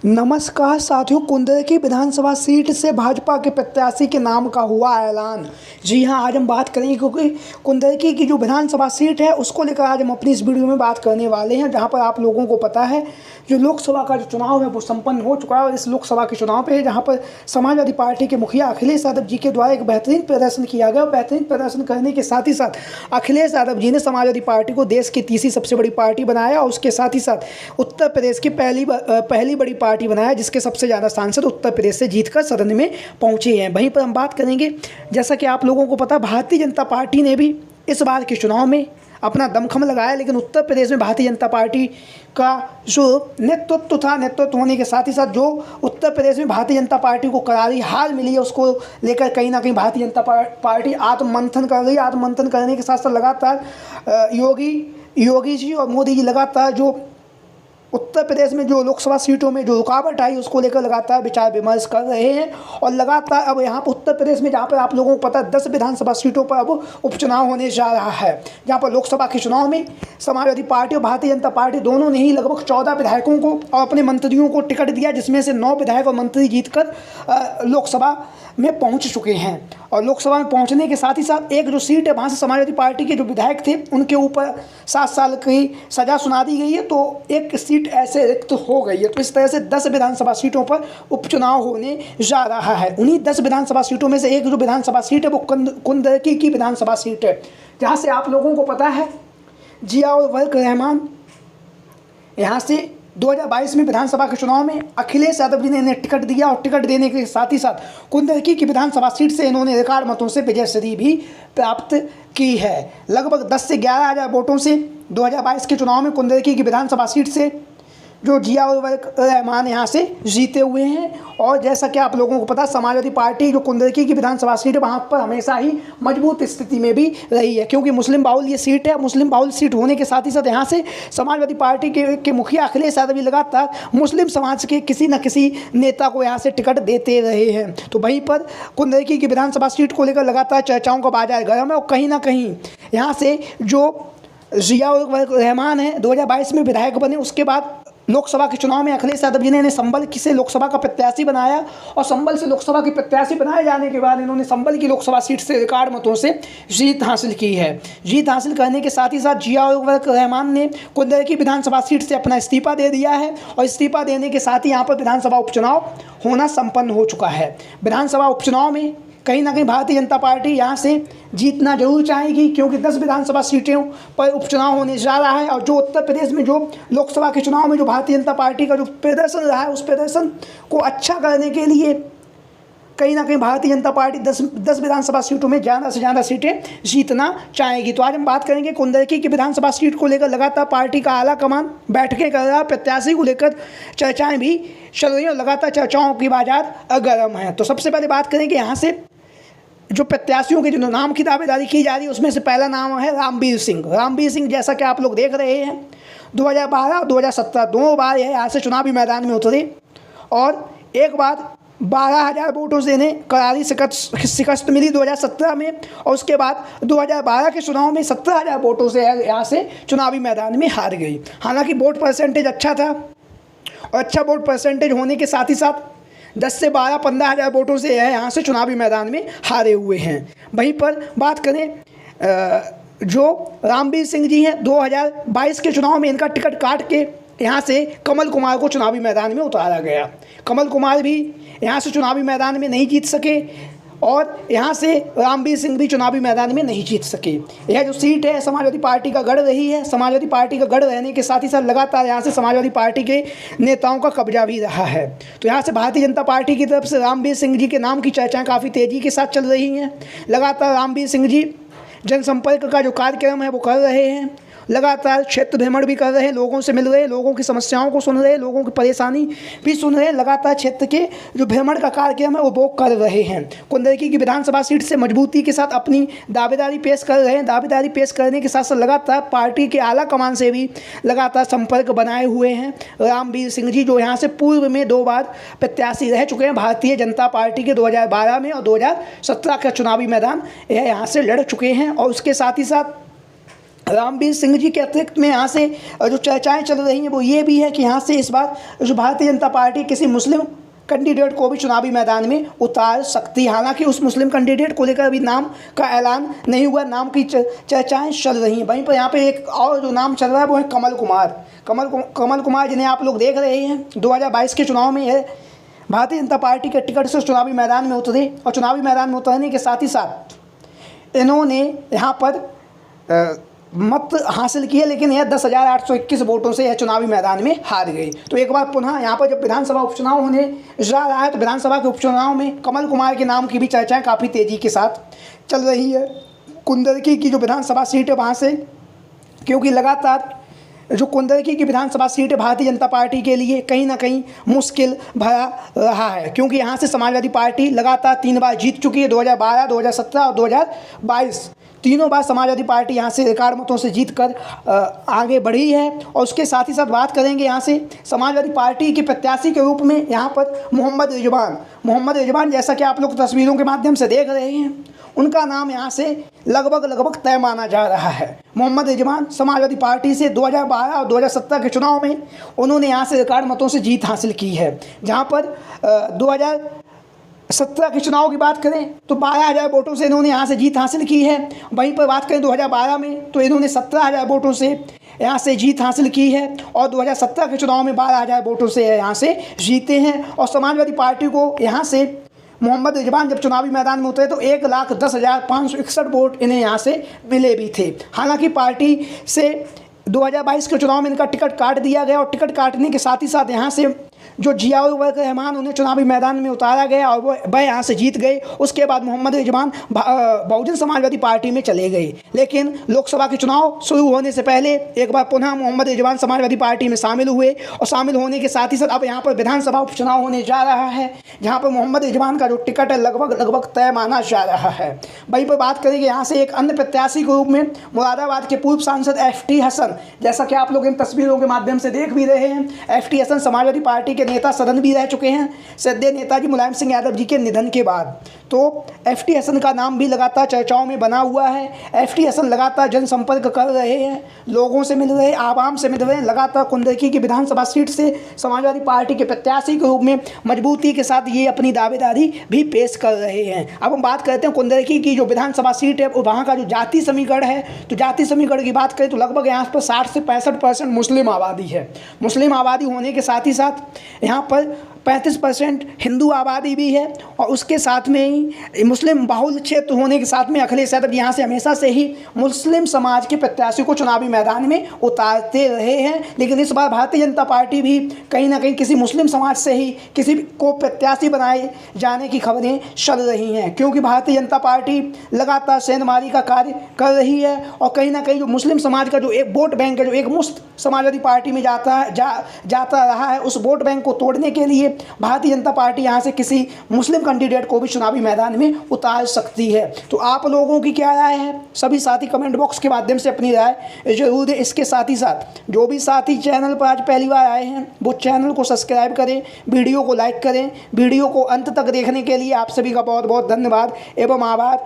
नमस्कार साथियों, कुंदरकी विधानसभा सीट से भाजपा के प्रत्याशी के नाम का हुआ ऐलान। जी हां, आज हम बात करेंगे क्योंकि कुंदरकी की जो विधानसभा सीट है उसको लेकर आज हम अपनी इस वीडियो में बात करने वाले हैं, जहां पर आप लोगों को पता है जो लोकसभा का जो चुनाव है वो संपन्न हो चुका है। और इस लोकसभा के चुनाव पे जहाँ पर समाजवादी पार्टी के मुखिया अखिलेश यादव जी के द्वारा एक बेहतरीन प्रदर्शन किया गया। बेहतरीन प्रदर्शन करने के साथ ही साथ अखिलेश यादव जी ने समाजवादी पार्टी को देश की तीसरी सबसे बड़ी पार्टी बनाया और उसके साथ ही साथ उत्तर प्रदेश की पहली बड़ी पार्टी बनाया जिसके सबसे ज़्यादा सांसद उत्तर प्रदेश से जीतकर सदन में पहुंचे हैं। वहीं पर हम बात करेंगे, जैसा कि आप लोगों को पता, भारतीय जनता पार्टी ने भी इस बार के चुनाव में अपना दमखम लगाया, लेकिन उत्तर प्रदेश में भारतीय जनता पार्टी का जो नेतृत्व होने के साथ ही साथ जो उत्तर प्रदेश में भारतीय जनता पार्टी को करारी हार मिली है उसको लेकर कहीं ना कहीं भारतीय जनता पार्टी आत्ममंथन कर रही है। आत्ममंथन करने के साथ साथ लगातार योगी जी और मोदी जी लगातार जो उत्तर प्रदेश में जो लोकसभा सीटों में जो रुकावट आई उसको लेकर लगातार विचार विमर्श कर रहे हैं। और लगातार अब यहाँ पर उत्तर प्रदेश में, जहाँ पर आप लोगों को पता है 10 विधानसभा सीटों पर अब उपचुनाव होने जा रहा है, जहाँ पर लोकसभा के चुनाव में समाजवादी पार्टी और भारतीय जनता पार्टी दोनों ने ही लगभग 14 विधायकों को और अपने मंत्रियों को टिकट दिया, जिसमें से 9 विधायक और मंत्री जीतकर लोकसभा में पहुंच चुके हैं। और लोकसभा में पहुंचने के साथ ही साथ एक जो सीट है वहाँ से समाजवादी पार्टी के जो विधायक थे उनके ऊपर 7 साल की सज़ा सुना दी गई है, तो एक सीट ऐसे रिक्त हो गई है। तो इस तरह से 10 विधानसभा सीटों पर उपचुनाव होने जा रहा है। उन्हीं 10 विधानसभा सीटों में से एक जो विधानसभा सीट है वो कुंदरकी की विधानसभा सीट है, जहाँ से आप लोगों को पता है जियाउल रहमान यहाँ से 2022 में विधानसभा के चुनाव में अखिलेश यादव जी ने इन्हें टिकट दिया और टिकट देने के साथ ही साथ कुंदरकी की विधानसभा सीट से इन्होंने रिकॉर्ड मतों से विजयश्री भी प्राप्त की है। लगभग 10 से 11 हज़ार वोटों से 2022 के चुनाव में कुंदरकी की विधानसभा सीट से जो जियाउल रहमान यहाँ से जीते हुए हैं। और जैसा कि आप लोगों को पता, समाजवादी पार्टी जो कुंदरकी की विधानसभा सीट है वहाँ पर हमेशा ही मजबूत स्थिति में भी रही है, क्योंकि मुस्लिम बाहुल ये सीट है। मुस्लिम बाहुल सीट होने के साथ ही साथ यहाँ से समाजवादी पार्टी के मुखिया अखिलेश यादव जी लगातार मुस्लिम समाज के किसी न किसी नेता को यहाँ से टिकट देते रहे हैं। तो वहीं पर कुंदरकी की विधानसभा सीट को लेकर लगातार चर्चाओं का बाजार गर्म है। और कहीं ना कहीं यहाँ से जो जियाउल रहमान है 2022 में विधायक बने, उसके बाद लोकसभा के चुनाव में अखिलेश यादव जी ने इन्हें संभल से लोकसभा का प्रत्याशी बनाया और संभल से लोकसभा के प्रत्याशी बनाए जाने के बाद इन्होंने संभल की लोकसभा सीट से रिकॉर्ड मतों से जीत हासिल की है। जीत हासिल करने के साथ ही साथ जियाउल रहमान ने कुंदरकी विधानसभा सीट से अपना इस्तीफा दे दिया है और इस्तीफा देने के साथ ही यहाँ पर विधानसभा उपचुनाव होना संपन्न हो चुका है। विधानसभा उपचुनाव में कहीं ना कहीं भारतीय जनता पार्टी यहाँ से जीतना जरूर चाहेगी, क्योंकि 10 विधानसभा सीटों पर उपचुनाव होने जा रहा है। और जो उत्तर प्रदेश में जो लोकसभा के चुनाव में जो भारतीय जनता पार्टी का जो प्रदर्शन रहा है उस प्रदर्शन को अच्छा करने के लिए कहीं ना कहीं भारतीय जनता पार्टी 10 विधानसभा सीटों में ज़्यादा से ज़्यादा सीटें जीतना चाहेगी। तो आज हम बात करेंगे कुंदरकी की विधानसभा सीट को लेकर लगातार पार्टी का आला कमान बैठकें कर रहा है, प्रत्याशी को लेकर चर्चाएँ भी चल रही हैं और लगातार चर्चाओं की बाजार गर्म है। तो सबसे पहले बात करेंगे यहाँ से जो प्रत्याशियों के जो नाम की दावेदारी की जा रही है उसमें से पहला नाम है रामवीर सिंह। रामवीर सिंह, जैसा कि आप लोग देख रहे हैं, 2012 और 2017 दोनों बार यह यहाँ से चुनावी मैदान में उतरे और एक बार 12,000 वोटों से इन्हें करारी शिकस्त मिली 2017 में, और उसके बाद 2012 के चुनाव में 17,000 वोटों से यहाँ से चुनावी मैदान में हार गई। हालांकि वोट परसेंटेज अच्छा था और अच्छा वोट परसेंटेज होने के साथ ही साथ 10 से 12-15 हज़ार वोटों से यहाँ से चुनावी मैदान में हारे हुए हैं। वहीं पर बात करें जो रामवीर सिंह जी हैं, 2022 के चुनाव में इनका टिकट काट के यहाँ से कमल कुमार को चुनावी मैदान में उतारा गया। कमल कुमार भी यहाँ से चुनावी मैदान में नहीं जीत सके और यहाँ से रामवीर सिंह भी चुनावी मैदान में नहीं जीत सके। यह जो सीट है समाजवादी पार्टी का गढ़ रही है। समाजवादी पार्टी का गढ़ रहने के साथ ही साथ लगातार यहाँ से समाजवादी पार्टी के नेताओं का कब्जा भी रहा है। तो यहाँ से भारतीय जनता पार्टी की तरफ से रामवीर सिंह जी के नाम की चर्चाएँ काफ़ी तेज़ी के साथ चल रही हैं। लगातार रामवीर सिंह जी जनसंपर्क का जो कार्यक्रम है वो कर रहे हैं, लगातार क्षेत्र भ्रमण भी कर रहे हैं, लोगों से मिल रहे हैं, लोगों की समस्याओं को सुन रहे हैं, लोगों की परेशानी भी सुन रहे हैं। लगातार क्षेत्र के जो भ्रमण का कार्यक्रम है वो कर रहे हैं। कुंदरकी की विधानसभा सीट से मजबूती के साथ अपनी दावेदारी पेश कर रहे हैं। दावेदारी पेश करने के साथ साथ लगातार पार्टी के आला कमान से भी लगातार संपर्क बनाए हुए हैं रामवीर सिंह जी, जो यहाँ से पूर्व में 2 बार प्रत्याशी रह चुके हैं भारतीय जनता पार्टी के 2012 में और 2017 का चुनावी मैदान यहाँ से लड़ चुके हैं। और उसके साथ ही साथ रामवीर सिंह जी के अतिरिक्त में यहाँ से जो चर्चाएँ चल रही हैं वो ये भी है कि यहाँ से इस बार जो भारतीय जनता पार्टी किसी मुस्लिम कैंडिडेट को भी चुनावी मैदान में उतार सकती है। हालांकि उस मुस्लिम कैंडिडेट को लेकर अभी नाम का ऐलान नहीं हुआ, नाम की चर्चाएँ चल रही हैं। वहीं पर यहाँ पे एक और जो नाम चल रहा है वो है कमल कुमार जिन्हें आप लोग देख रहे हैं 2022 के चुनाव में है भारतीय जनता पार्टी के टिकट से चुनावी मैदान में उतरे और चुनावी मैदान में उतरने के साथ ही साथ इन्होंने यहाँ पर मत हासिल किए, लेकिन यह 10,821 वोटों से यह चुनावी मैदान में हार गई। तो एक बार पुनः यहाँ पर जब विधानसभा उपचुनाव होने जा रहा है तो विधानसभा के उपचुनाव में कमल कुमार के नाम की भी चर्चाएं काफ़ी तेज़ी के साथ चल रही है। कुंदरकी की जो विधानसभा सीट है वहाँ से, क्योंकि लगातार जो कुंदरकी की विधानसभा सीट है भारतीय जनता पार्टी के लिए कहीं ना कहीं मुश्किल भरा रहा है, क्योंकि यहाँ से समाजवादी पार्टी लगातार 3 बार जीत चुकी है, 2012, 2017 और 2022। तीनों बार समाजवादी पार्टी यहाँ से रिकॉर्ड मतों से जीत कर आगे बढ़ी है। और उसके साथ ही साथ बात करेंगे यहाँ से समाजवादी पार्टी के प्रत्याशी के रूप में यहाँ पर मोहम्मद रिजवान, जैसा कि आप लोग तस्वीरों के माध्यम से देख रहे हैं, उनका नाम यहाँ से लगभग तय माना जा रहा है। मोहम्मद रिजवान समाजवादी पार्टी से 2012 और 2017 के चुनाव में उन्होंने यहाँ से रिकॉर्ड मतों से जीत हासिल की है। जहाँ पर 2017 के चुनाव की बात करें तो 12,000 वोटों से इन्होंने यहाँ से जीत हासिल की है। वहीं पर बात करें 2012 में तो इन्होंने 17,000 वोटों से यहाँ से जीत हासिल की है और 2017 के चुनाव में 12,000 वोटों से यहाँ से जीते हैं। और समाजवादी पार्टी को यहाँ से मोहम्मद रिजवान जब चुनावी मैदान में उतरे तो 1,10,561 वोट इन्हें यहाँ से मिले भी थे। हालांकि पार्टी से 2022 के चुनाव में इनका टिकट काट दिया गया और टिकट काटने के साथ ही साथ यहाँ से जो जियाउर वर्क रहमान उन्हें चुनावी मैदान में उतारा गया और वह यहाँ से जीत गए। उसके बाद मोहम्मद रिजवान बहुजन समाजवादी पार्टी में चले गए, लेकिन लोकसभा के चुनाव शुरू होने से पहले एक बार पुनः मोहम्मद रिजवान समाजवादी पार्टी में शामिल हुए और शामिल होने के साथ ही साथ अब यहाँ पर विधानसभा उपचुनाव होने जा रहा है, जहाँ पर मोहम्मद रिजवान का जो टिकट है लगभग तय माना जा रहा है। वहीं पर बात करेंगे यहाँ से एक अन्य प्रत्याशी के रूप में मुरादाबाद के पूर्व सांसद FT हसन, जैसा कि आप लोग इन तस्वीरों के माध्यम से देख भी रहे हैं। FT हसन समाजवादी पार्टी के नेता सदन भी रह चुके हैं सद्य नेताजी मुलायम सिंह यादव जी के निधन के बाद। तो FT हसन का नाम भी लगातार चर्चाओं में बना हुआ है। FT हसन लगातार जनसंपर्क कर रहे हैं, लोगों से मिल रहे हैं, आवाम से मिल रहे हैं। लगातार कुंदरकी की विधानसभा सीट से समाजवादी पार्टी के प्रत्याशी के रूप में मजबूती के साथ ये अपनी दावेदारी भी पेश कर रहे हैं। अब हम बात करते हैं कुंदरकी की जो विधानसभा सीट है वहाँ का जो जाति समीकरण है। तो जाति समीकरण की बात करें तो लगभग यहाँ पर 60 से 65% मुस्लिम आबादी है। मुस्लिम आबादी होने के साथ ही साथ यहाँ पर 35% हिंदू आबादी भी है और उसके साथ में ही मुस्लिम बहुल क्षेत्र होने के साथ में अखिलेश यादव यहाँ से हमेशा से ही मुस्लिम समाज के प्रत्याशी को चुनावी मैदान में उतारते रहे हैं। लेकिन इस बार भारतीय जनता पार्टी भी कहीं ना कहीं किसी मुस्लिम समाज से ही किसी को प्रत्याशी बनाए जाने की खबरें चल रही हैं, क्योंकि भारतीय जनता पार्टी लगातार सेंधमारी का कार्य कर रही है और कहीं ना कहीं जो मुस्लिम समाज का जो एक वोट बैंक है जो एक मुश्त समाजवादी पार्टी में जाता रहा है, उस वोट बैंक को तोड़ने के लिए भारतीय जनता पार्टी यहाँ से किसी मुस्लिम कैंडिडेट को भी चुनावी मैदान में उतार सकती है। तो आप लोगों की क्या राय है? सभी साथी कमेंट बॉक्स के माध्यम से अपनी राय जरूर दें। इसके साथ ही साथ जो भी साथी चैनल पर आज पहली बार आए हैं वो चैनल को सब्सक्राइब करें, वीडियो को लाइक करें। वीडियो को अंत तक देखने के लिए आप सभी का बहुत बहुत धन्यवाद एवं आभार।